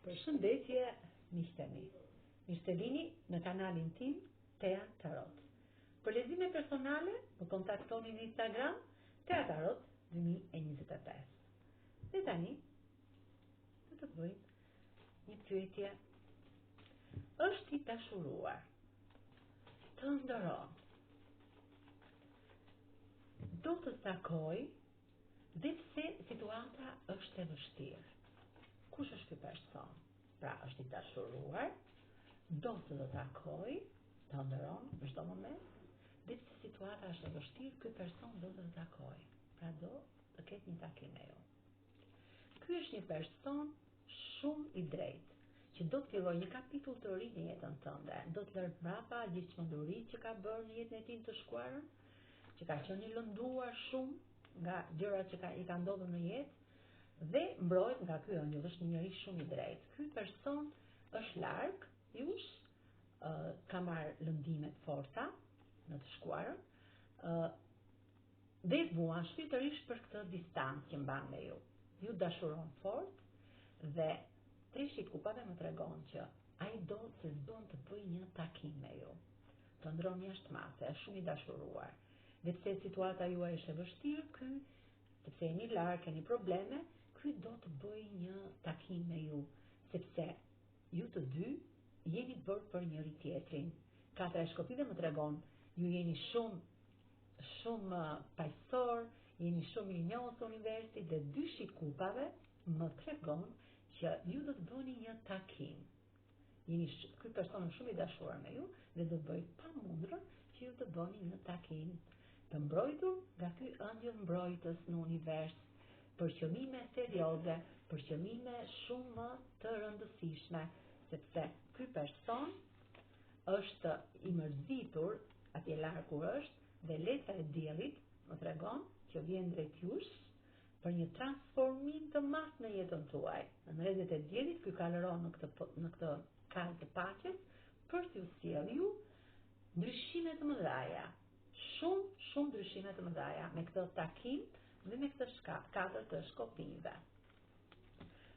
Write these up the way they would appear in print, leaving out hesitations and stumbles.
Përshëndetje, miqtemi. Mirë se vini në kanalin tim Tea Tarot. Për lexime personale, më kontaktoni në Instagram Tea Tarot 2025. Dhe tani, do të bëjmë një pyetje. Është i dashuruar, të nderon, do të takoj, dhe pse situata është e vështirë. Kush është ky person? Pra, është i dashuruar, do të takoj, të nderon në çdo moment, dhe pse situata është e vështirë, ky person do të takoj. Pra, do të ketë një takim me ju. Ky është një person shumë i drejtë, që do të fillojë një kapitull të ri në jetën tënde, do të lërë mbrapa gjithë çmenduritë që ka bërë në jetën e tij të shkuarën, që ka qenë i lënduar shumë nga gjërat që i ka ndodhur në jetë, dhe mbrojt nga ky ëngjëll. Është një njerëz shumë i drejtë. Ky person është larg jush, ka marrë lëndime të forta në të shkuarën, dhe vuan shpirtërisht për këtë distancë që mban me ju. Ju dashuron fort dhe Treshi i Kupave më tregon që ai do të bëjë një takim me ju. Të ndron jashtë mase, është shumë i dashuruar. Dhe pse situata juaj është e vështirë, ky, sepse jeni larg, keni probleme, ky do të bëjë një takim me ju, sepse ju të dy jeni bërë për njëri tjetrin. Katra e Shkopitëve më tregon, ju jeni shumë paqësor, jeni shumë i njohur universi, dhe Dyshi i Kupave më tregon që ju do të bëni një takim. Ky person është shumë i dashuar me ju dhe do të bëjë pamundrën që ju të bëni një takim, të mbrojtur nga ky ëngjëll mbrojtës në univers, për qëllime serioze, për qëllime shumë të rëndësishme, sepse ky person është i mërzitur atje larg ku është, dhe letra e diellit më tregon që vjen drejt jush për një transformim të madh në jetën tuaj. Në rrezet e diellit ky kaloron në këtë kalë të paqes për t'ju sjellë ju ndryshime të mëdha. Shumë ndryshime të mëdha me këtë takim dhe me këtë katër të Shkopive.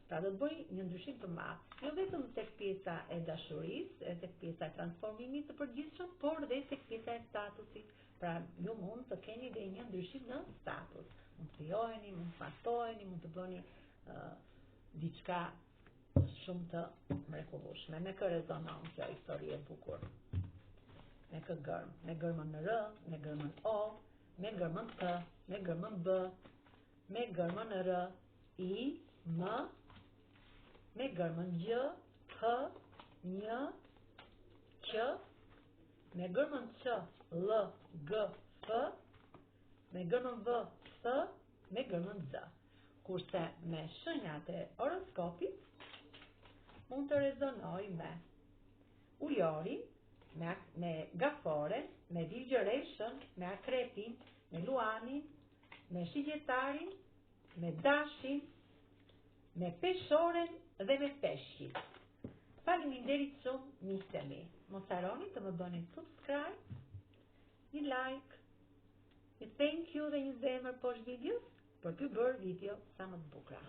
Pra do të bëj një ndryshim të madh, jo vetëm tek pjesa e dashurisë, tek pjesa e transformimit të përgjithshëm, por edhe tek pjesa e statusit. Pra ju mund të keni dhe një ndryshim në status. Mund të fillojeni, mund të martoheni, mund të bëni diçka shumë të mrekullueshme. Me kë rezonon kjo histori e bukur? Me kë gërm? Me gërmën në R, me gërmën O, me gërmën T, me gërmën B, me gërmën R, I, M, me gërmën Gj, H, Ñ, Q, me gërmën Q, L, G, F, me gërmën V, F, me gërmën Z. Kurse me shenjat e horoskopit mund të rezonoj me Ujorin, me Gaforen, me Virgjëreshën, me Akrepin, me Luanin, me Shigjetarin, me Dashin, me Peshoren dhe me Peshqin. Faleminderit shumë, miqtemi. Mos harroni të më bëni subscribe, një like, një thank you dhe një zemër poshtë videos për të bërë video sa më të bukura.